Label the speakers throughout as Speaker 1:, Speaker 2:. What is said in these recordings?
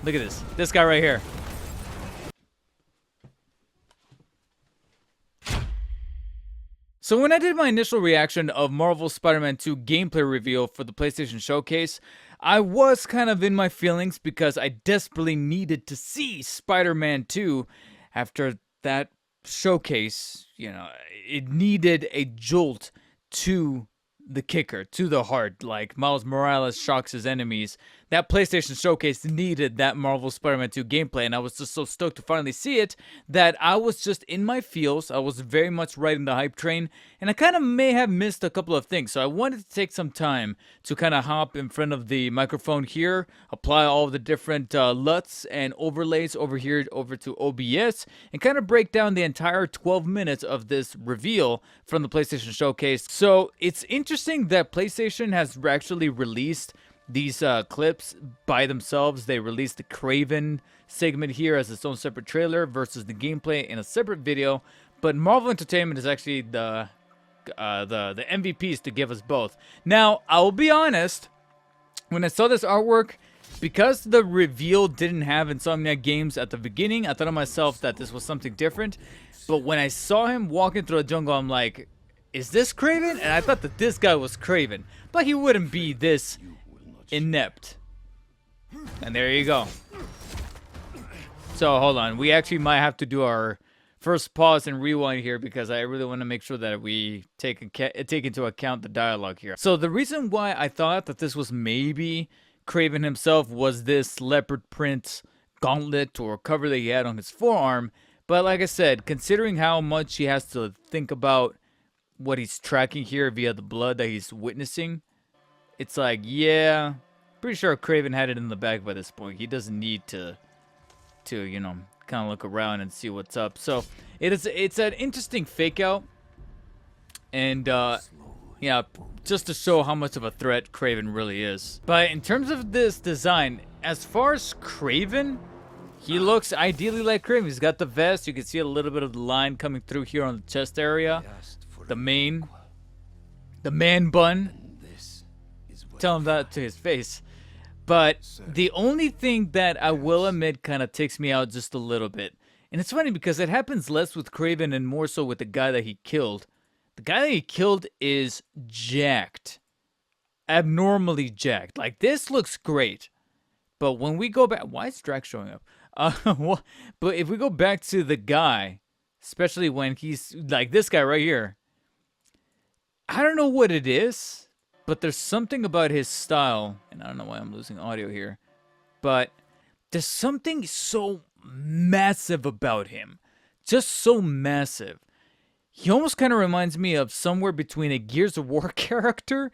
Speaker 1: Look at this. This guy right here. So when I did my initial reaction of Marvel Spider-Man 2 gameplay reveal for the PlayStation Showcase, I was kind of in my feelings because I desperately needed to see Spider-Man 2 after that showcase. You know, it needed a jolt to the kicker, to the heart, like Miles Morales shocks his enemies. That PlayStation Showcase needed that Marvel Spider-Man 2 gameplay, and I was just so stoked to finally see it that I was just in my feels. I was very much riding the hype train, and I kind of may have missed a couple of things, so I wanted to take some time to kind of hop in front of the microphone here, apply all of the different LUTs and overlays over here over to OBS, and kind of break down the entire 12 minutes of this reveal from the PlayStation Showcase. So it's interesting that PlayStation has actually released these clips by themselves. They released the Kraven segment here as its own separate trailer versus the gameplay in a separate video. But Marvel Entertainment is actually the MVPs to give us both. Now, I'll be honest, when I saw this artwork, because the reveal didn't have Insomniac Games at the beginning, I thought to myself that this was something different. But when I saw him walking through the jungle, I'm like, is this Kraven? And I thought that this guy was Kraven, but he wouldn't be this inept. And there you go. So hold on, we actually might have to do our first pause and rewind here because I really want to make sure that we take into account the dialogue here. So the reason why I thought that this was maybe Kraven himself was this leopard print gauntlet or cover that he had on his forearm. But like I said, considering how much he has to think about what he's tracking here via the blood that he's witnessing, it's like, yeah, pretty sure Kraven had it in the bag by this point. He doesn't need to you know, kind of look around and see what's up. So it's an interesting fake out, and yeah, just to show how much of a threat Kraven really is. But in terms of this design, as far as Kraven, he looks ideally like Kraven. He's got the vest. You can see a little bit of the line coming through here on the chest area. The man bun. Tell him that to his face. But the only thing that I will admit kind of takes me out just a little bit, and it's funny because it happens less with Kraven and more so with the guy that he killed. The guy that he killed is jacked. Abnormally jacked. Like, this looks great. But when we go back... Why is Drax showing up? But if we go back to the guy, especially when he's... Like, this guy right here. I don't know what it is, but there's something about his style. And I don't know why I'm losing audio here. But there's something so massive about him. Just so massive. He almost kind of reminds me of somewhere between a Gears of War character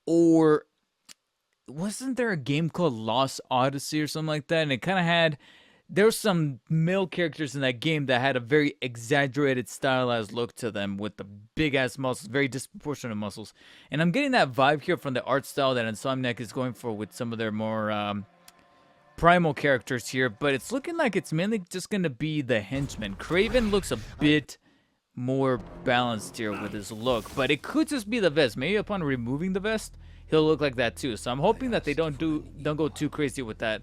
Speaker 1: or... Wasn't there a game called Lost Odyssey or something like that? And it kind of had... There's some male characters in that game that had a very exaggerated, stylized look to them with the big-ass muscles, very disproportionate muscles. And I'm getting that vibe here from the art style that Insomniac is going for with some of their more primal characters here. But it's looking like it's mainly just going to be the henchman. Kraven looks a bit more balanced here with his look. But it could just be the vest. Maybe upon removing the vest, he'll look like that too. So I'm hoping that they don't go too crazy with that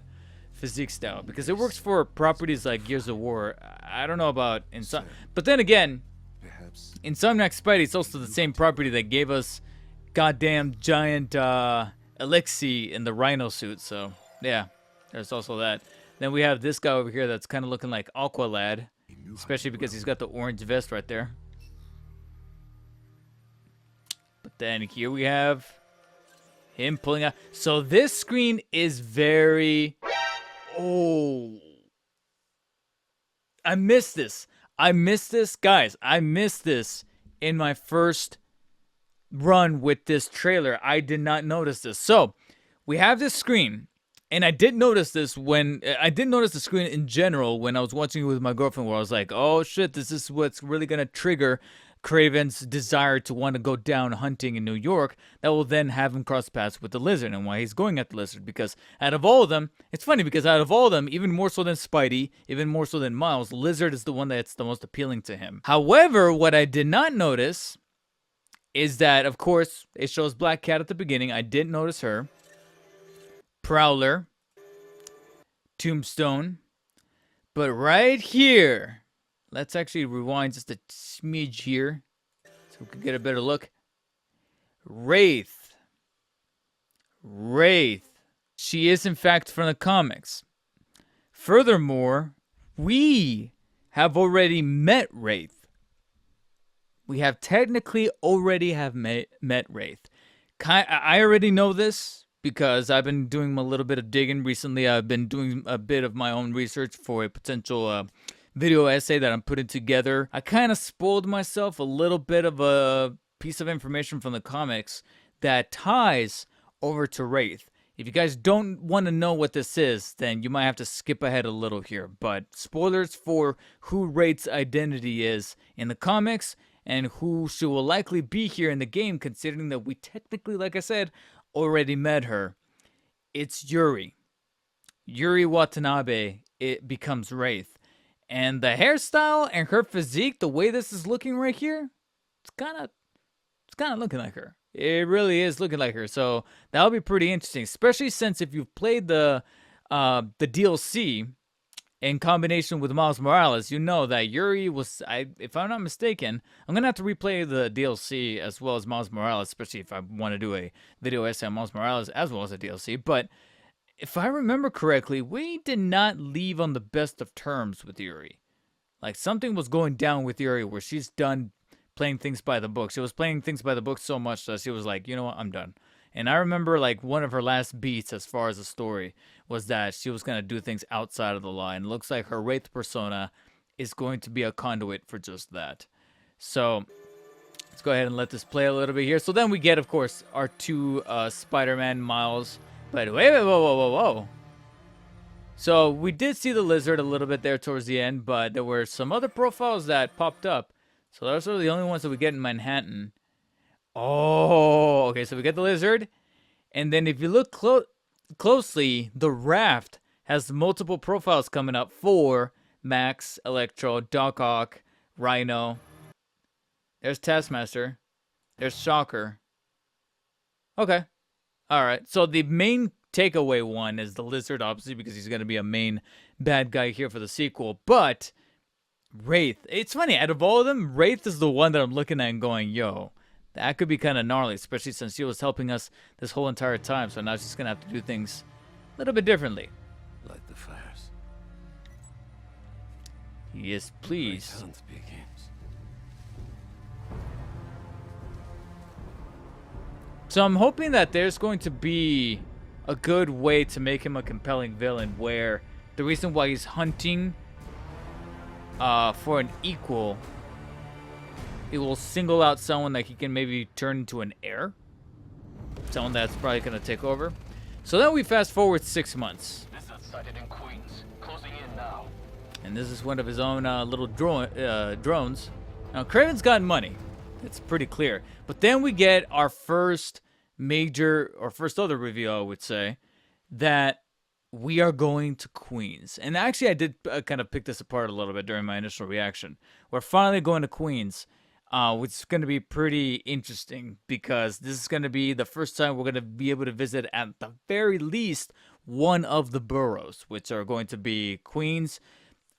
Speaker 1: physique style, because it works for properties like Gears of War. I don't know about but then again, Insomniac Spidey is also the same property that gave us goddamn giant Alexi in the Rhino suit. So yeah, there's also that. Then we have this guy over here that's kind of looking like Aqualad, especially because he's got the orange vest right there. But then here we have him pulling out. So this screen is very... Oh, I missed this. Guys. I missed this in my first run with this trailer. I did not notice this. So we have this screen, and I did notice this when I didn't notice the screen in general when I was watching it with my girlfriend, where I was like, oh shit, this is what's really gonna trigger Kraven's desire to want to go down hunting in New York. That will then have him cross paths with the Lizard, and why he's going at the Lizard, because out of all of them, it's funny because out of all of them, even more so than Spidey, even more so than Miles, Lizard is the one that's the most appealing to him. However, what I did not notice is that, of course, it shows Black Cat at the beginning. I didn't notice her. Prowler. tombstone. But right here, let's actually rewind just a smidge here so we can get a better look. Wraith. Wraith. She is, in fact, from the comics. Furthermore, we have already met Wraith. We have technically already have met Wraith. I already know this because I've been doing a little bit of digging recently. I've been doing a bit of my own research for a potential video essay that I'm putting together. I kind of spoiled myself a little bit of a piece of information from the comics that ties over to Wraith. If you guys don't want to know what this is, then you might have to skip ahead a little here. But spoilers for who Wraith's identity is in the comics and who she will likely be here in the game, considering that we technically, like I said, already met her. It's Yuri. Yuri Watanabe, it becomes Wraith. And the hairstyle and her physique, the way this is looking right here, it's kind of looking like her. It really is looking like her. So that'll be pretty interesting, especially since if you've played the DLC in combination with Miles Morales, you know that Yuri was, if I'm not mistaken, I'm going to have to replay the DLC as well as Miles Morales, especially if I want to do a video essay on Miles Morales as well as a DLC. But if I remember correctly, we did not leave on the best of terms with Yuri. Like, something was going down with Yuri where she's done playing things by the book. She was playing things by the book so much that she was like, you know what, I'm done. And I remember like one of her last beats as far as the story was that she was going to do things outside of the law. And it looks like her Wraith persona is going to be a conduit for just that. So let's go ahead and let this play a little bit here. So then we get, of course, our two Spider-Man Miles. But wait, whoa. So we did see the lizard a little bit there towards the end, but there were some other profiles that popped up. So those are the only ones that we get in Manhattan. Oh, okay, so we get the lizard. And then if you look closely, the raft has multiple profiles coming up for Max, Electro, Doc Ock, Rhino. There's Taskmaster. There's Shocker. Okay. All right. So the main takeaway one is the lizard, obviously, because he's going to be a main bad guy here for the sequel. But Wraith, it's funny, out of all of them, Wraith is the one that I'm looking at and going, yo, that could be kind of gnarly, especially since she was helping us this whole entire time. So now she's going to have to do things a little bit differently.
Speaker 2: Light the fires.
Speaker 1: Yes, please.
Speaker 2: Great hunt begins.
Speaker 1: So I'm hoping that there's going to be a good way to make him a compelling villain where the reason why he's hunting for an equal, it will single out someone that he can maybe turn into an heir. Someone that's probably going to take over. So then we fast forward 6 months.
Speaker 2: Sighted in Queens. Closing in now.
Speaker 1: And this is one of his own little drones. Now, Kraven's got money. It's pretty clear. But then we get our first major, or first other reveal, I would say, that we are going to Queens. And actually, I did kind of pick this apart a little bit during my initial reaction. We're finally going to Queens, which is going to be pretty interesting because this is going to be the first time we're going to be able to visit, at the very least, one of the boroughs, which are going to be Queens.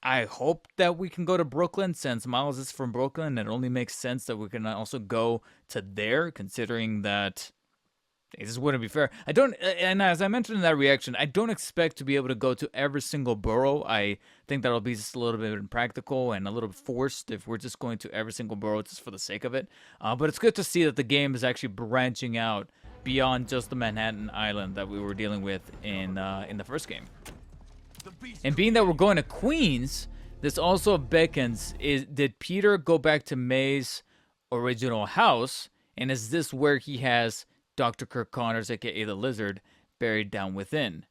Speaker 1: I hope that we can go to Brooklyn, since Miles is from Brooklyn. It only makes sense that we can also go to there, considering that this wouldn't be fair. I don't, and as I mentioned in that reaction, I don't expect to be able to go to every single borough. I think that'll be just a little bit impractical and a little bit forced if we're just going to every single borough just for the sake of it. But it's good to see that the game is actually branching out beyond just the Manhattan Island that we were dealing with in the first game. And being that we're going to Queens, this also beckons, did Peter go back to May's original house? And is this where he has Dr. Kirk Connors, aka the Lizard, buried down within?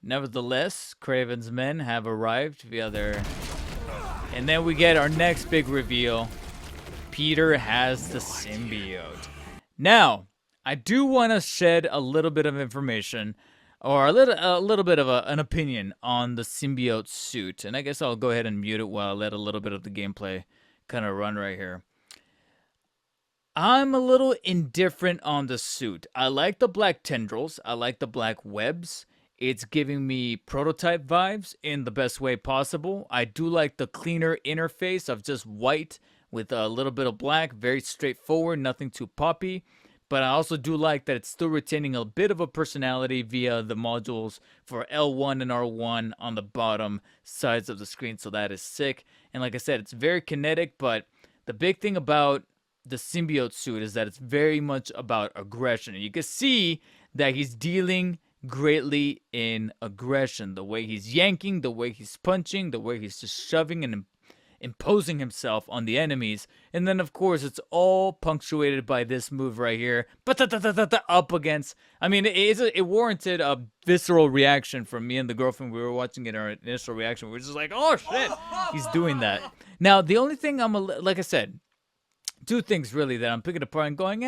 Speaker 1: Nevertheless, Kraven's men have arrived via their... And then we get our next big reveal. Peter has the symbiote. Now, I do want to shed a little bit of information, or a little bit of an opinion on the symbiote suit. And I guess I'll go ahead and mute it while I let a little bit of the gameplay kind of run right here. I'm a little indifferent on the suit. I like the black tendrils. I like the black webs. It's giving me prototype vibes in the best way possible. I do like the cleaner interface of just white with a little bit of black, very straightforward, nothing too poppy. But I also do like that it's still retaining a bit of a personality via the modules for L1 and R1 on the bottom sides of the screen. So that is sick. And like I said, it's very kinetic, but the big thing about the symbiote suit is that it's very much about aggression. And you can see that he's dealing greatly in aggression. The way he's yanking, the way he's punching, the way he's just shoving and imposing himself on the enemies. And then of course it's all punctuated by this move right here, up against. I mean, it warranted a visceral reaction from me and the girlfriend. We were watching it, our initial reaction, we were just like, oh shit, he's doing that. Now the only thing like I said, two things really that I'm picking apart and going,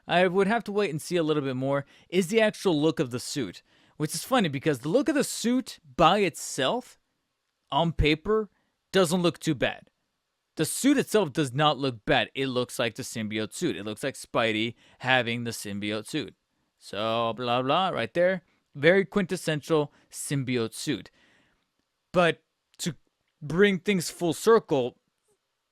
Speaker 1: I would have to wait and see a little bit more, is the actual look of the suit. Which is funny because the look of the suit by itself on paper doesn't look too bad. The suit itself does not look bad. It looks like the symbiote suit. It looks like Spidey having the symbiote suit. So, blah, blah, right there. Very quintessential symbiote suit. But to bring things full circle,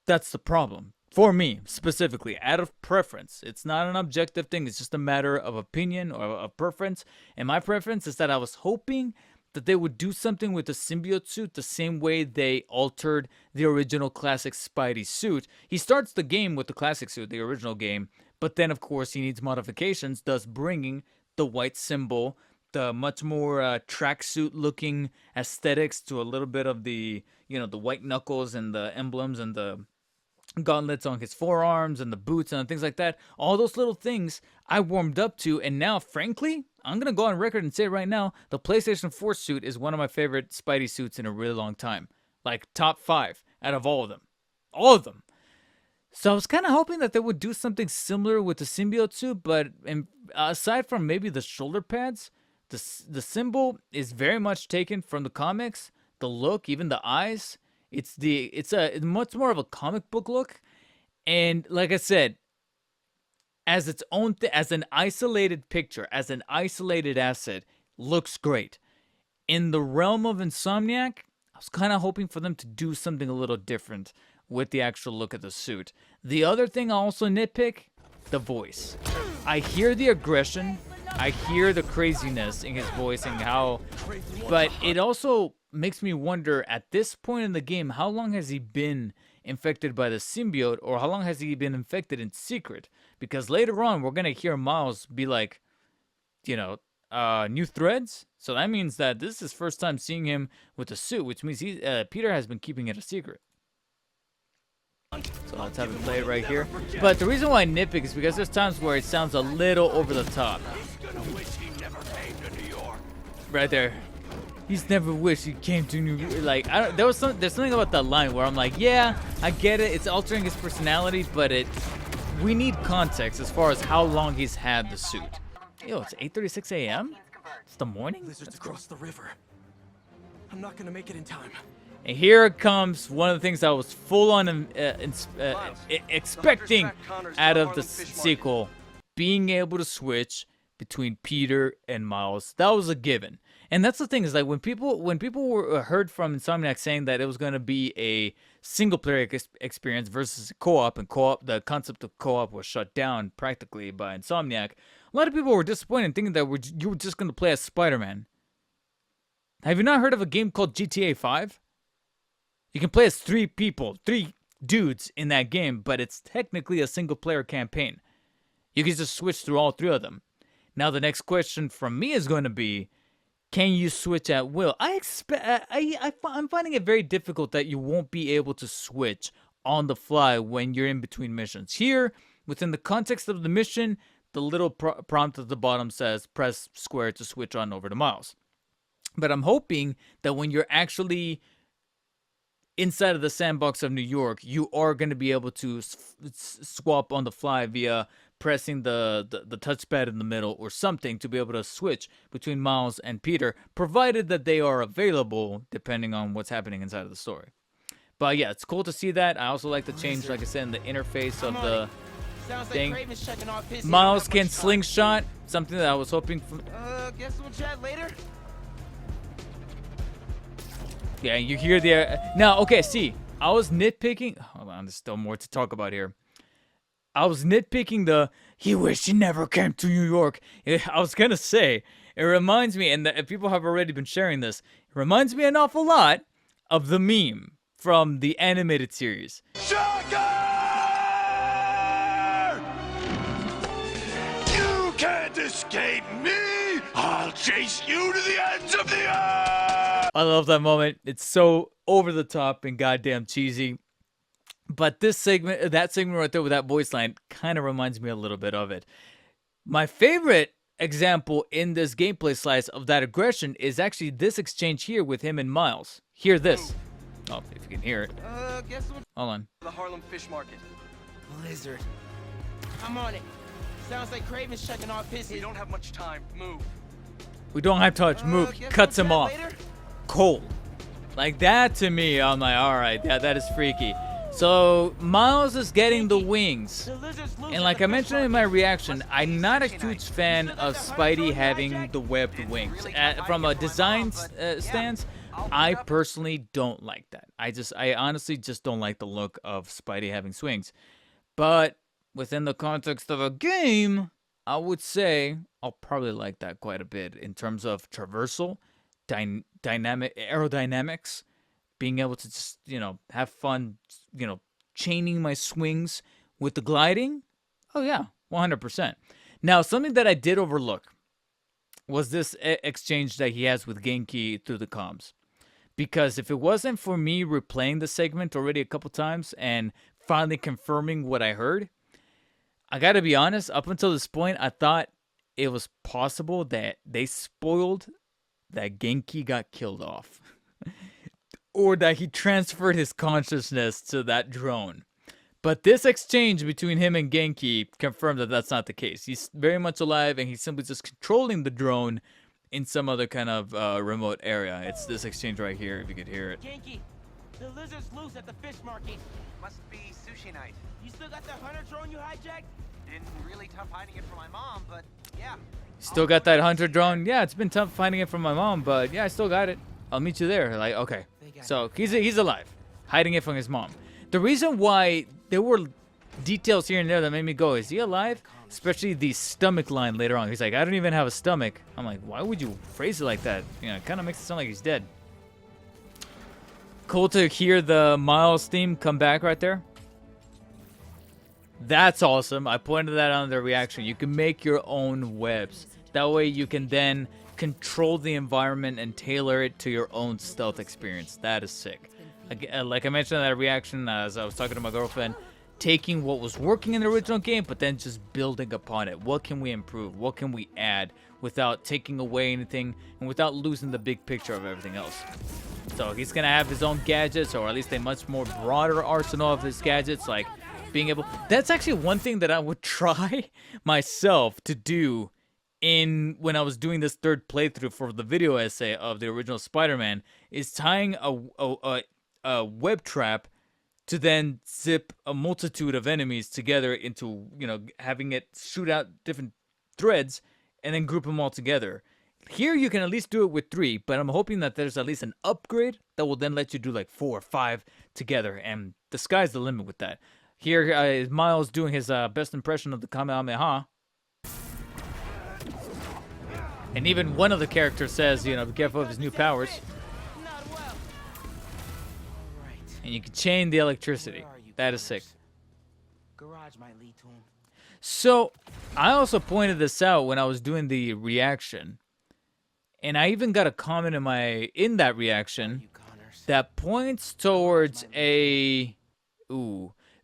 Speaker 1: that's the problem. For me, specifically, out of preference. It's not an objective thing. It's just a matter of opinion or of preference. And my preference is that I was hoping that they would do something with the symbiote suit the same way they altered the original classic Spidey suit. He starts the game with the classic suit, the original game, but then of course he needs modifications, thus bringing the white symbol, the much more tracksuit looking aesthetics to a little bit of the, the white knuckles and the emblems and the gauntlets on his forearms and the boots and things like that. All those little things I warmed up to, and now frankly, I'm gonna go on record and say right now, the PlayStation 4 suit is one of my favorite Spidey suits in a really long time. Like top 5 out of all of them. All of them. So I was kind of hoping that they would do something similar with the symbiote suit, but aside from maybe the shoulder pads, the symbol is very much taken from the comics. The look, even the eyes, it's much more of a comic book look. And like I said, as its own as an isolated picture, as an isolated asset, looks great. In the realm of Insomniac, I was kind of hoping for them to do something a little different with the actual look of the suit. The other thing I also nitpick, the voice. I hear the aggression, I hear the craziness in his voice and how, but it also makes me wonder at this point in the game, how long has he been infected by the symbiote, or how long has he been infected in secret? Because later on, we're going to hear Miles be like, new threads. So that means that this is his first time seeing him with a suit, which means Peter has been keeping it a secret. So let's have it play right here. But the reason why I nitpick is because there's times where it sounds a little over the top. Right there. He's never wished he came to New York. Like, there's something about that line where I'm like, yeah, I get it. It's altering his personality, but we need context as far as how long he's had the suit. Yo, it's 8:36 a.m. It's the morning.
Speaker 3: Lizards across the river. I'm not gonna make it in time.
Speaker 1: And here comes one of the things I was full on expecting out of the sequel, being able to switch between Peter and Miles. That was a given. And that's the thing, is like when people were heard from Insomniac saying that it was going to be a single player experience versus co-op, and the concept of co-op was shut down practically by Insomniac, a lot of people were disappointed thinking that you were just going to play as Spider-Man. Have you not heard of a game called GTA 5? You can play as 3 people, 3 dudes in that game, but it's technically a single player campaign. You can just switch through all 3 of them. Now the next question from me is going to be, can you switch at will? I'm finding it very difficult that you won't be able to switch on the fly when you're in between missions. Here, within the context of the mission, the little prompt at the bottom says press square to switch on over to Miles. But I'm hoping that when you're actually inside of the sandbox of New York, you are going to be able to swap on the fly via pressing the touchpad in the middle or something to be able to switch between Miles and Peter, provided that they are available depending on what's happening inside of the story. But yeah, it's cool to see that. I also like the change, like I said, in the interface of the thing. Miles can slingshot, something that I was hoping for.
Speaker 3: Guess we'll chat later.
Speaker 1: Yeah, you hear the now. Okay, see, I was nitpicking. Hold on, there's still more to talk about here. I was nitpicking the he wished he never came to New York. I was gonna say it reminds me, and people have already been sharing this. It reminds me an awful lot of the meme from the animated series.
Speaker 4: Shocker! You can't escape me! I'll chase you to the ends of the earth!
Speaker 1: I love that moment. It's so over the top and goddamn cheesy. But this segment, that segment right there with that voice line kind of reminds me a little bit of it. My favorite example in this gameplay slice of that aggression is actually this exchange here with him and Miles. Hear this. Oh, if you can hear it.
Speaker 3: Guess what?
Speaker 1: Hold on.
Speaker 3: The Harlem Fish Market.
Speaker 5: Blizzard. I'm on it. Sounds like Craven's checking off his.
Speaker 3: We don't have much time. Move.
Speaker 1: We don't have touch. Move.
Speaker 5: Guess
Speaker 1: Cuts
Speaker 5: we'll
Speaker 1: him
Speaker 5: chat
Speaker 1: off.
Speaker 5: later?
Speaker 1: Cold. Like that to me, I'm like, all right, yeah, that is freaky. So Miles is getting the wings.
Speaker 5: The lizard's loose
Speaker 1: And
Speaker 5: at
Speaker 1: like
Speaker 5: the
Speaker 1: I
Speaker 5: fish
Speaker 1: mentioned in
Speaker 5: market.
Speaker 1: my reaction, I'm not a huge fan of Spidey having the webbed wings. From a design stance, I personally don't like that. I honestly just don't like the look of Spidey having swings. But within the context of a game, I would say I'll probably like that quite a bit in terms of traversal, dynamic aerodynamics, being able to just, have fun, chaining my swings with the gliding. Oh yeah, 100%. Now, something that I did overlook was this exchange that he has with Genki through the comms. Because if it wasn't for me replaying the segment already a couple times and finally confirming what I heard, I gotta be honest, up until this point, I thought it was possible that they spoiled that Genki got killed off. Or that he transferred his consciousness to that drone. But this exchange between him and Genki confirmed that that's not the case. He's very much alive, and he's simply just controlling the drone in some other kind of remote area. It's this exchange right here, if you could hear it.
Speaker 5: Genki, the lizard's loose at the fish market.
Speaker 6: Must be sushi night.
Speaker 5: You still got that hunter drone you hijacked?
Speaker 6: Been really tough hiding it from my mom, but yeah.
Speaker 1: Still got that hunter drone? Yeah, it's been tough finding it from my mom, but yeah, I still got it. I'll meet you there. Like, okay. So he's alive, hiding it from his mom. The reason why there were details here and there that made me go, is he alive? Especially the stomach line later on. He's like, I don't even have a stomach. I'm like, why would you phrase it like that? It kind of makes it sound like he's dead. Cool to hear the Miles theme come back right there. That's awesome. I pointed that out in the reaction. You can make your own webs. That way you can then control the environment and tailor it to your own stealth experience. That is sick. Like I mentioned in that reaction, as I was talking to my girlfriend, taking what was working in the original game, but then just building upon it. What can we improve? What can we add without taking away anything and without losing the big picture of everything else? So he's going to have his own gadgets, or at least a much more broader arsenal of his gadgets, like being able... That's actually one thing that I would try myself to do when I was doing this third playthrough for the video essay of the original Spider-Man, is tying a web trap to then zip a multitude of enemies together into, having it shoot out different threads and then group them all together. Here you can at least do it with 3, but I'm hoping that there's at least an upgrade that will then let you do like 4 or 5 together, and the sky's the limit with that. Here is Miles doing his best impression of the Kamehameha. And even one of the characters says, be careful of his new powers.
Speaker 5: Not well. All right.
Speaker 1: And you can chain the electricity.
Speaker 5: Where are you,
Speaker 1: That is
Speaker 5: Connors?
Speaker 1: sick.
Speaker 5: Garage might lead to him.
Speaker 1: So, I also pointed this out when I was doing the reaction. And I even got a comment in that reaction
Speaker 5: You Connors.
Speaker 1: that points towards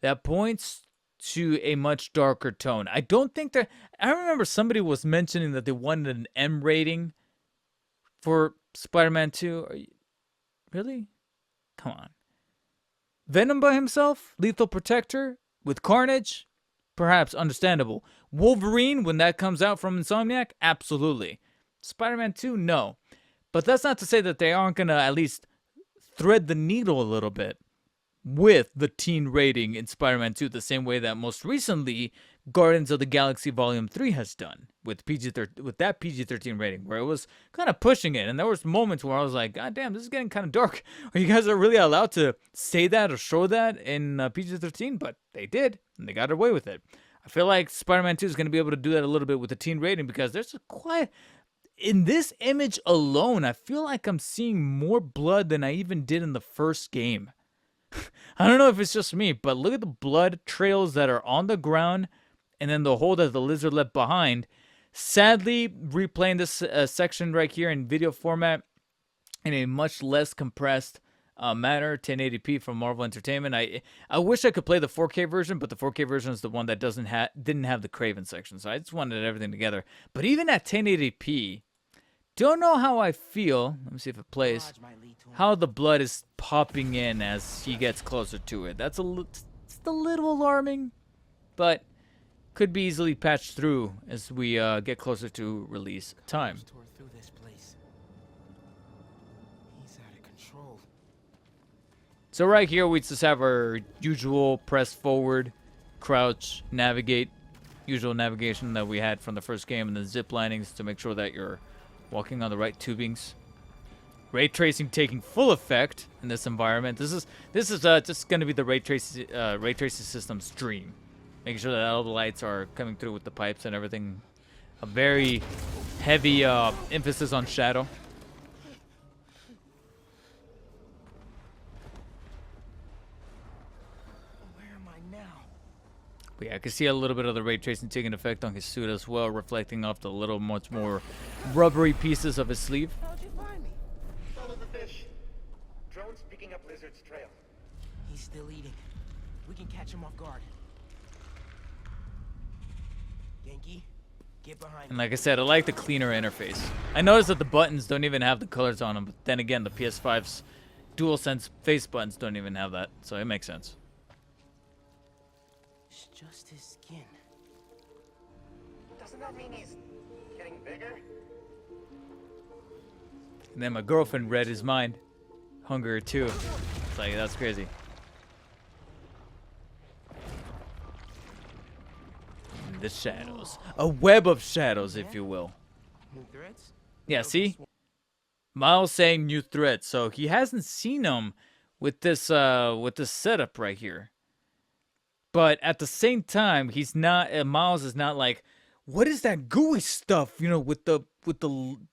Speaker 1: that points to a much darker tone. I don't think I remember somebody was mentioning that they wanted an M rating for Spider-Man 2. Really? Come on. Venom by himself? Lethal Protector? With Carnage? Perhaps understandable. Wolverine, when that comes out from Insomniac? Absolutely. Spider-Man 2? No. But that's not to say that they aren't going to at least thread the needle a little bit with the teen rating in Spider-Man 2, the same way that most recently Guardians of the Galaxy Volume 3 has done with that PG-13 rating, where it was kind of pushing it. And there was moments where I was like, God damn, this is getting kind of dark. Are you guys really allowed to say that or show that in PG-13? But they did, and they got away with it. I feel like Spider-Man 2 is going to be able to do that a little bit with the teen rating, because there's a quiet... In this image alone, I feel like I'm seeing more blood than I even did in the first game. I don't know if it's just me, but look at the blood trails that are on the ground and then the hole that the lizard left behind. Sadly, replaying this section right here in video format in a much less compressed manner, 1080p from Marvel Entertainment. I wish I could play the 4K version, but the 4K version is the one that didn't have the Craven section, so I just wanted everything together. But even at 1080p, don't know how I feel. Let me see if it plays. How the blood is popping in as he gets closer to it. That's it's a little alarming, but could be easily patched through as we get closer to release time.
Speaker 5: Tore through this place. He's out of control.
Speaker 1: So right here, we just have our usual press forward, crouch, navigate, usual navigation that we had from the first game, and the zip linings to make sure that you're walking on the right tubings. Ray tracing taking full effect in this environment. This is just going to be the ray tracing system's dream, making sure that all the lights are coming through with the pipes and everything. A very heavy emphasis on shadow.
Speaker 5: Where am I now?
Speaker 1: But yeah, I can see a little bit of the ray tracing taking effect on his suit as well, reflecting off the little much more rubbery pieces of his sleeve.
Speaker 5: How'd you find me?
Speaker 7: Follow the fish. Drone's picking up Lizard's trail.
Speaker 5: He's still eating. We can catch him off guard. Genki, get behind
Speaker 1: And
Speaker 5: me.
Speaker 1: like I said, I like the cleaner interface. I noticed that the buttons don't even have the colors on them, but then again, the PS5's DualSense face buttons don't even have that, so it makes sense.
Speaker 5: It's just his skin.
Speaker 7: Doesn't that mean he's getting bigger?
Speaker 1: And then my girlfriend read his mind. Hunger too. It's like, that's crazy. In the shadows. A web of shadows, if you will.
Speaker 5: New threats?
Speaker 1: Yeah, see? Miles saying new threats. So he hasn't seen them with this setup right here. But at the same time, he's not. Miles is not like, what is that gooey stuff? You know, with the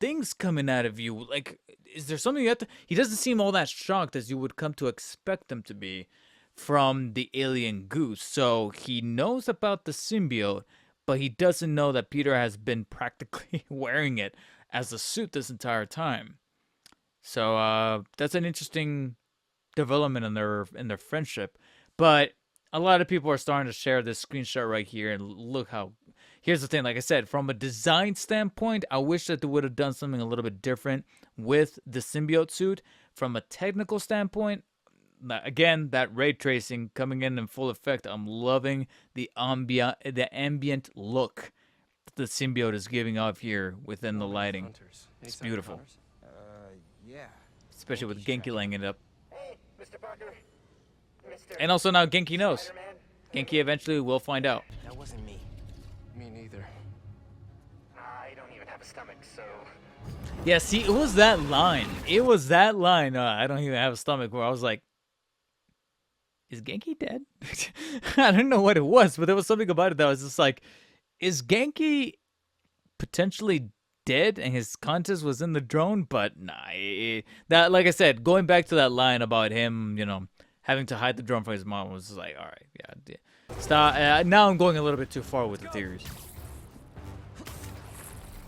Speaker 1: things coming out of you. Like, is there something you have to? He doesn't seem all that shocked as you would come to expect him to be from the alien goose. So he knows about the symbiote, but he doesn't know that Peter has been practically wearing it as a suit this entire time. So that's an interesting development in their friendship. But a lot of people are starting to share this screenshot right here, and look how. Here's the thing, like I said, from a design standpoint, I wish that they would have done something a little bit different with the symbiote suit. From a technical standpoint, again, that ray tracing coming in full effect. I'm loving the ambient look that the symbiote is giving off here within the lighting. It's beautiful,
Speaker 5: Yeah.
Speaker 1: especially with Genki laying it up.
Speaker 7: Hey, Mr. Parker. Mr.
Speaker 1: And also now Genki knows.
Speaker 7: Spider-Man.
Speaker 1: Genki eventually will find out.
Speaker 5: That wasn't me.
Speaker 2: Me neither.
Speaker 7: I don't even have a stomach, so...
Speaker 1: Yeah, see, it was that line. It was that line. I don't even have a stomach, where I was like, is Genki dead? I don't know what it was, but there was something about it that was just like, is Genki potentially dead and his conscience was in the drone? But nah, that, like I said, going back to that line about him, you know, having to hide the drone from his mom was just like, all right, yeah. Stop. Now I'm going a little bit too far with the theories.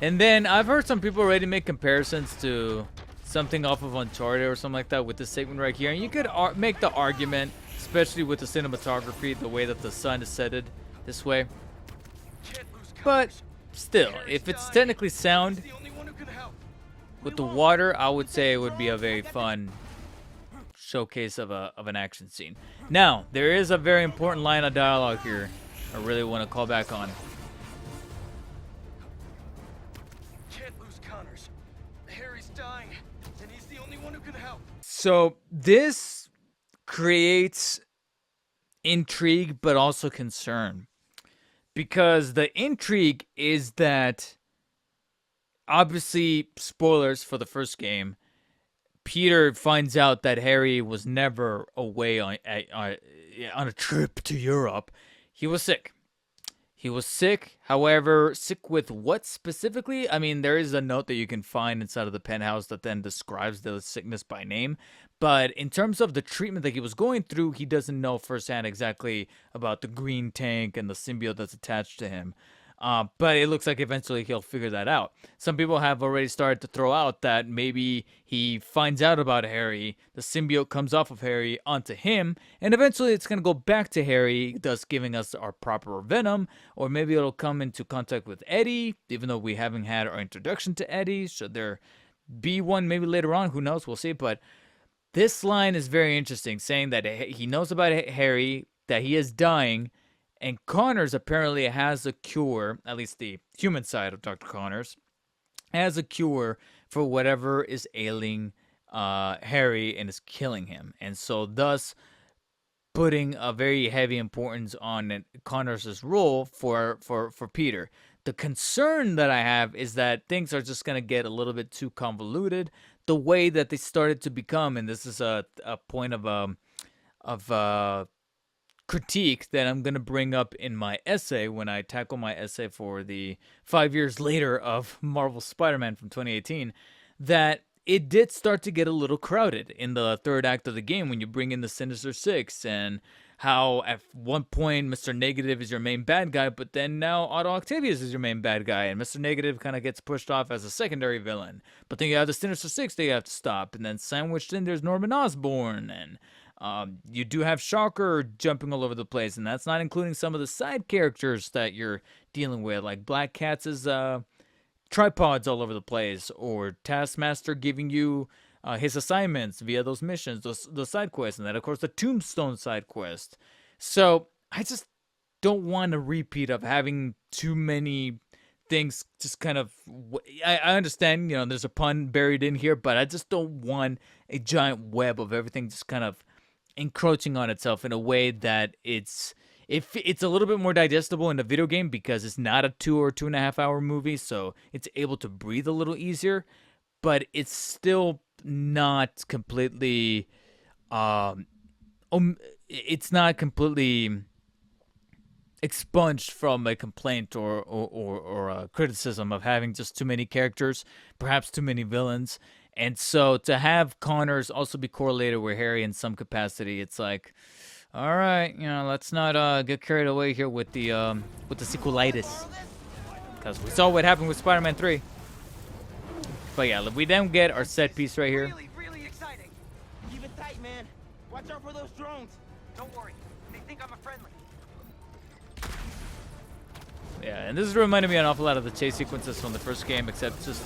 Speaker 1: And then I've heard some people already make comparisons to something off of Uncharted or something like that with this segment right here. And you could make the argument, especially with the cinematography, the way that the sun is set this way. But still, if it's technically sound with the water, I would say it would be a very fun showcase of an action scene. Now, there is a very important line of dialogue here I really want to call back on.
Speaker 2: Can't lose Connors. Harry's dying, and he's the only one who can help.
Speaker 1: So this creates intrigue but also concern. Because the intrigue is that, obviously, spoilers for the first game, Peter finds out that Harry was never away on a trip to Europe. He was sick. He was sick, however, sick with what specifically? I mean, there is a note that you can find inside of the penthouse that then describes the sickness by name. But in terms of the treatment that he was going through, he doesn't know firsthand exactly about the green tank and the symbiote that's attached to him. But it looks like eventually he'll figure that out. Some people have already started to throw out that maybe he finds out about Harry, the symbiote comes off of Harry onto him, and eventually it's going to go back to Harry, thus giving us our proper Venom, or maybe it'll come into contact with Eddie, even though we haven't had our introduction to Eddie. Should there be one maybe later on? Who knows? We'll see. But this line is very interesting, saying that he knows about Harry, that he is dying, and Connors apparently has a cure, at least the human side of Dr. Connors, has a cure for whatever is ailing Harry and is killing him. And so thus putting a very heavy importance on Connors' role for Peter. The concern that I have is that things are just going to get a little bit too convoluted the way that they started to become. And this is a point of critique that I'm going to bring up in my essay when I tackle my essay for the 5 years later of Marvel Spider-Man from 2018, that it did start to get a little crowded in the third act of the game when you bring in the Sinister Six, and how at one point Mr. Negative is your main bad guy, but then now Otto Octavius is your main bad guy, and Mr. Negative kind of gets pushed off as a secondary villain. But then you have the Sinister Six that you have to stop, and then sandwiched in there's Norman Osborn, and you do have Shocker jumping all over the place, and that's not including some of the side characters that you're dealing with, like Black Cat's tripods all over the place, or Taskmaster giving you his assignments via those missions, those side quests, and then of course the Tombstone side quest. So I just don't want a repeat of having too many things just kind of, I understand, there's a pun buried in here, but I just don't want a giant web of everything just kind of encroaching on itself in a way that it's a little bit more digestible in the video game, because it's not a 2 or 2.5 hour movie, so it's able to breathe a little easier, but it's still not completely it's not completely expunged from a complaint or a criticism of having just too many characters, perhaps too many villains. And so to have Connors also be correlated with Harry in some capacity, it's like, all right, let's not get carried away here with the sequelitis, because we saw what happened with Spider-Man 3. But yeah, we then get our set piece right here.
Speaker 6: Really, really exciting.
Speaker 5: Keep it tight, man. Watch out for those drones.
Speaker 6: Don't worry. They think I'm a friendly.
Speaker 1: Yeah, and this is reminding me an awful lot of the chase sequences from the first game, except just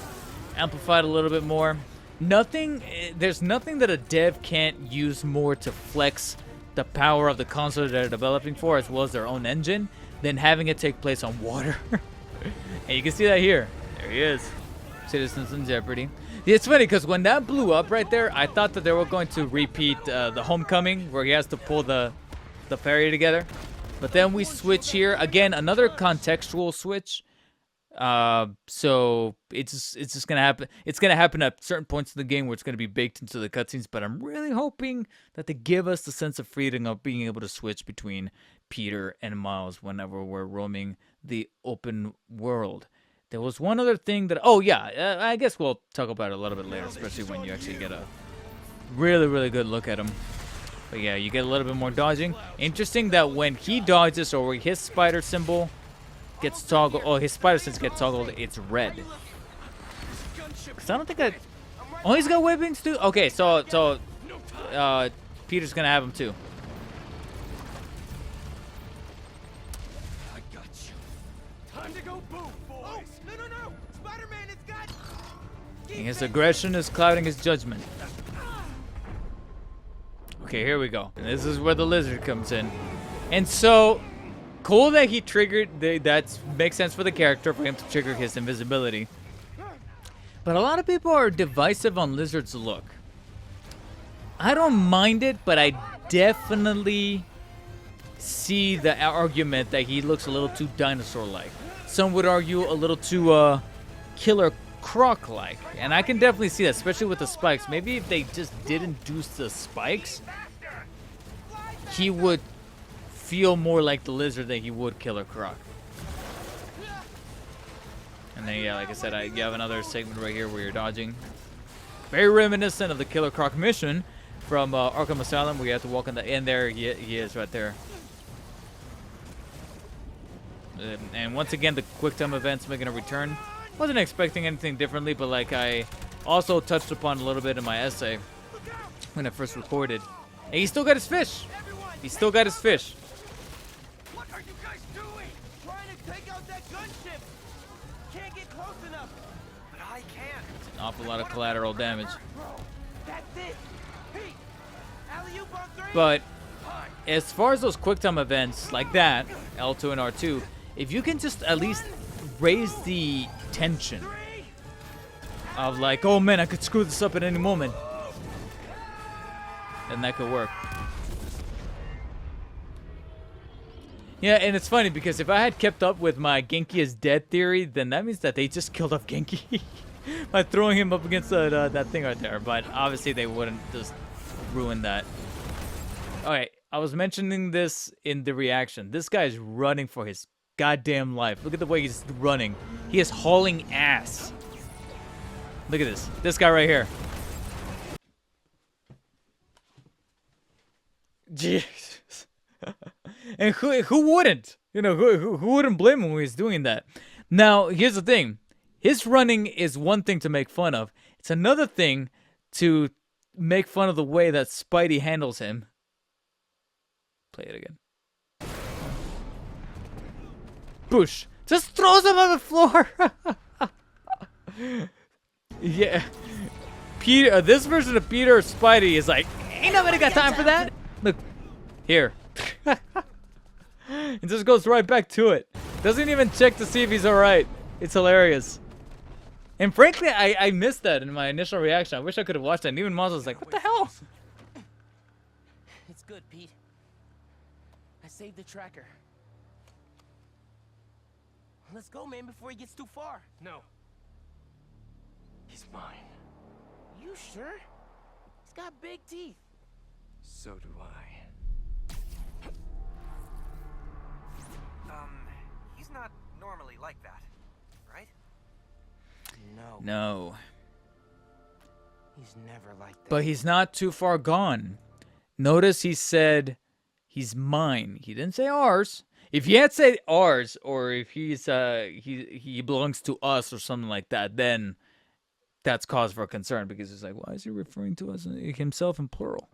Speaker 1: amplified a little bit more. There's nothing that a dev can't use more to flex the power of the console they're developing for, as well as their own engine, than having it take place on water. And you can see that here. There he is. Citizens in Jeopardy. It's funny because when that blew up right there, I thought that they were going to repeat the Homecoming, where he has to pull the ferry together. But then we switch here again, another contextual switch. So it's just gonna happen. It's gonna happen at certain points in the game where it's gonna be baked into the cutscenes. But I'm really hoping that they give us the sense of freedom of being able to switch between Peter and Miles whenever we're roaming the open world. There was one other thing that, I guess we'll talk about it a little bit later, especially when you actually get a really, really good look at him. But yeah, you get a little bit more dodging. Interesting that when he dodges, or his spider symbol gets toggled, his spider sense gets toggled, it's red. Cause I don't think that, he's got weapons too? Okay, so Peter's gonna have them too. His aggression is clouding his judgment. Okay, here we go. And this is where the lizard comes in. And so, cool that he triggered, that makes sense for the character, for him to trigger his invisibility. But a lot of people are divisive on Lizard's look. I don't mind it, but I definitely see the argument that he looks a little too dinosaur-like. Some would argue a little too Killer Croc-like, and I can definitely see that, especially with the spikes. Maybe if they just didn't do the spikes, he would feel more like the lizard than he would Killer Croc. And then, yeah, like I said, you have another segment right here where you're dodging. Very reminiscent of the Killer Croc mission from Arkham Asylum, where you have to walk in the end there. He is right there. And once again, the quick time events making a return. Wasn't expecting anything differently, but like I also touched upon a little bit in my essay when I first recorded. And he still got his fish. He still got his fish.
Speaker 5: What are you guys doing? Trying to take out that gunship. Can't get close enough.
Speaker 6: But I can.
Speaker 1: An awful lot of collateral damage.
Speaker 5: Bro, that's it. Pete, alley-oop on 3.
Speaker 1: But as far as those quick time events like that, L2 and R2, if you can just at least raise the tension of like, oh man, I could screw this up at any moment, then that could work. Yeah, and it's funny because if I had kept up with my Genki is dead theory, then that means that they just killed off Genki by throwing him up against that thing right there. But obviously they wouldn't just ruin that. Alright, I was mentioning this in the reaction. This guy is running for his goddamn life. Look at the way he's running. He is hauling ass. Look at this. This guy right here. Jesus. And who wouldn't? You know, who wouldn't blame him when he's doing that? Now, here's the thing. His running is one thing to make fun of. It's another thing to make fun of the way that Spidey handles him. Play it again. Bush just throws him on the floor. Yeah. Peter, this version of Peter Spidey is like, ain't nobody got time for that. Look, here. It just goes right back to it. Doesn't even check to see if he's alright. It's hilarious. And frankly, I missed that in my initial reaction. I wish I could have watched that. And even Miles was like, what the hell?
Speaker 5: It's good, Pete. I saved the tracker. Let's go, man, before he gets too far.
Speaker 2: No. He's mine.
Speaker 5: You sure? He's got big teeth.
Speaker 2: So do I.
Speaker 6: He's not normally like that, right?
Speaker 5: No.
Speaker 1: No.
Speaker 5: He's never like that.
Speaker 1: But he's not too far gone. Notice he said he's mine. He didn't say ours. If he had said ours, or if he's he belongs to us or something like that, then that's cause for concern, because it's like, why is he referring to us himself in plural?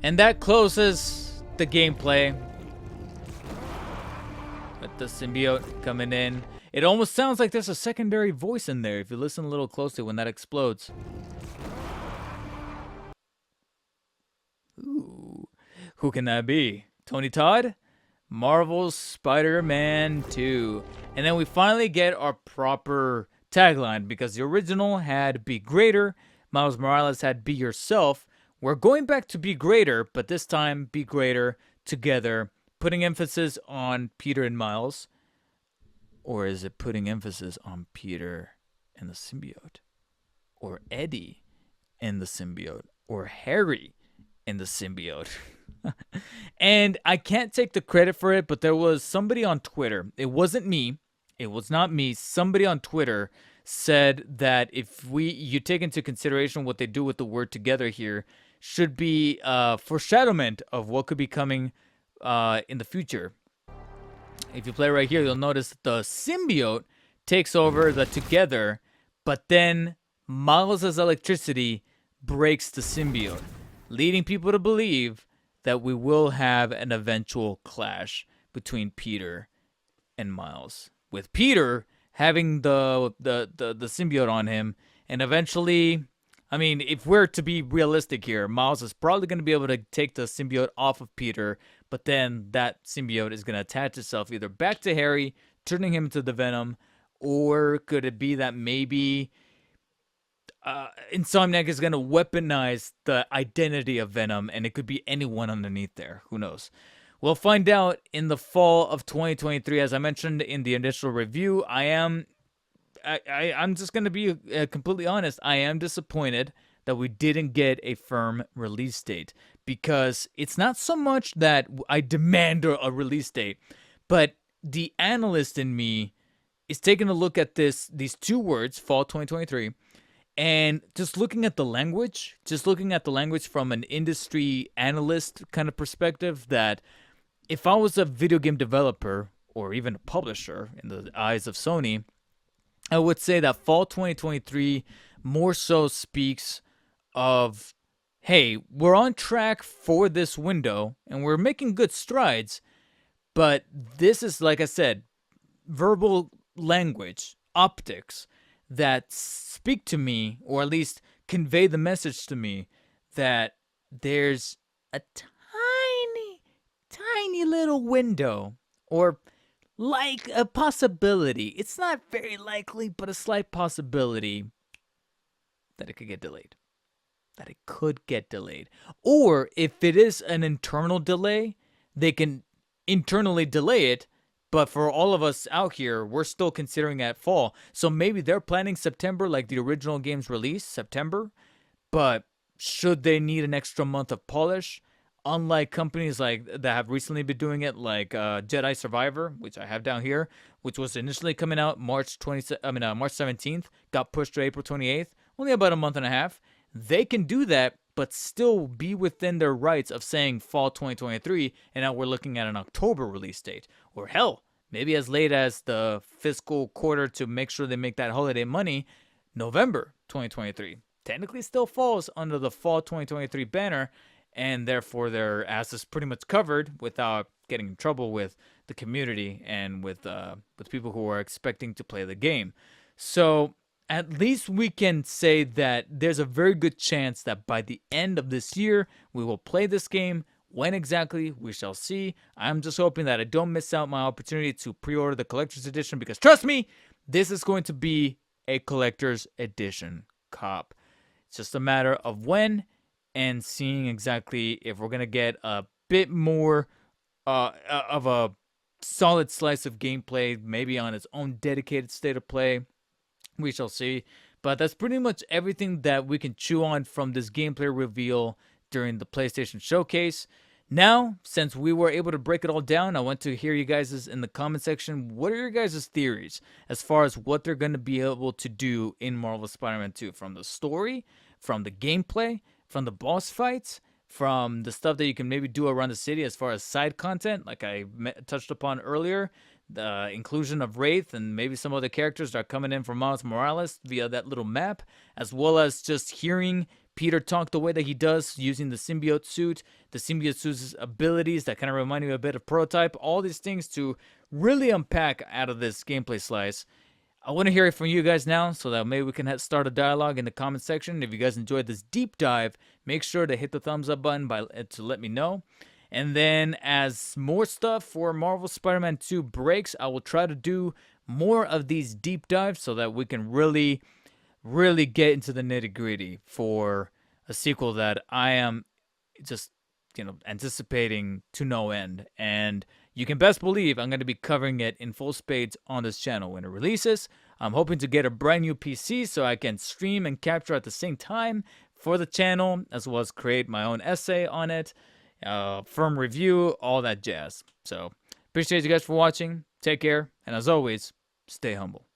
Speaker 1: And that closes the gameplay. With the symbiote coming in. It almost sounds like there's a secondary voice in there if you listen a little closely when that explodes. Ooh. Who can that be? Tony Todd? Marvel's Spider-Man 2. And then we finally get our proper tagline, because the original had Be Greater. Miles Morales had Be Yourself. We're going back to Be Greater, but this time Be Greater together, putting emphasis on Peter and Miles. Or is it putting emphasis on Peter and the symbiote? Or Eddie and the symbiote? Or Harry and the symbiote? And I can't take the credit for it, but there was somebody on Twitter. It wasn't me. It was not me. Somebody on Twitter said that if you take into consideration what they do with the word together here, should be foreshadowment of what could be coming in the future. If you play right here, you'll notice the symbiote takes over the together, but then Miles' electricity breaks the symbiote, leading people to believe that we will have an eventual clash between Peter and Miles, with Peter having the symbiote on him, and eventually, I mean, if we're to be realistic here, Miles is probably going to be able to take the symbiote off of Peter, but then that symbiote is going to attach itself either back to Harry, turning him into the Venom, or could it be that maybe Insomniac is going to weaponize the identity of Venom, and it could be anyone underneath there. Who knows? We'll find out in the fall of 2023. As I mentioned in the initial review, I'm just going to be completely honest. I am disappointed that we didn't get a firm release date, because it's not so much that I demand a release date, but the analyst in me is taking a look at these two words, fall 2023, and just looking at the language, from an industry analyst kind of perspective, that if I was a video game developer or even a publisher in the eyes of Sony, I would say that fall 2023 more so speaks of, hey, we're on track for this window and we're making good strides, but this is, like I said, verbal language, optics that speak to me, or at least convey the message to me, that there's a tiny little window, or like a possibility. It's not very likely, but a slight possibility that it could get delayed. Or if it is an internal delay, they can internally delay it. But for all of us out here, we're still considering at fall. So maybe they're planning September, like the original game's release, September. But should they need an extra month of polish? Unlike companies like that have recently been doing it, like Jedi Survivor, which I have down here, which was initially coming out March 17th, got pushed to April 28th, only about a month and a half. They can do that, but still be within their rights of saying fall 2023, and now we're looking at an October release date. Or hell, maybe as late as the fiscal quarter to make sure they make that holiday money, November 2023. Technically still falls under the fall 2023 banner, and therefore their ass is pretty much covered without getting in trouble with the community and with people who are expecting to play the game. So at least we can say that there's a very good chance that by the end of this year, we will play this game. When exactly, we shall see. I'm just hoping that I don't miss out my opportunity to pre-order the collector's edition, because trust me, this is going to be a collector's edition cop. It's just a matter of when, and seeing exactly if we're going to get a bit more of a solid slice of gameplay, maybe on its own dedicated state of play. We shall see. But that's pretty much everything that we can chew on from this gameplay reveal during the PlayStation Showcase. Now, since we were able to break it all down, I want to hear you guys in the comment section. What are your guys' theories as far as what they're going to be able to do in Marvel Spider-Man 2? From the story, from the gameplay, from the boss fights, from the stuff that you can maybe do around the city as far as side content, like I touched upon earlier, the inclusion of Wraith and maybe some other characters that are coming in from Miles Morales via that little map, as well as just hearing Peter talk the way that he does using the symbiote suit's abilities that kind of remind me a bit of Prototype, all these things to really unpack out of this gameplay slice. I want to hear it from you guys now, so that maybe we can start a dialogue in the comment section. If you guys enjoyed this deep dive, make sure to hit the thumbs up button to let me know. And then as more stuff for Marvel Spider-Man 2 breaks, I will try to do more of these deep dives so that we can really get into the nitty-gritty for a sequel that I am just, anticipating to no end. And you can best believe I'm going to be covering it in full spades on this channel when it releases. I'm hoping to get a brand new PC so I can stream and capture at the same time for the channel, as well as create my own essay on it, firm review, all that jazz. So appreciate you guys for watching. Take care, and as always, stay humble.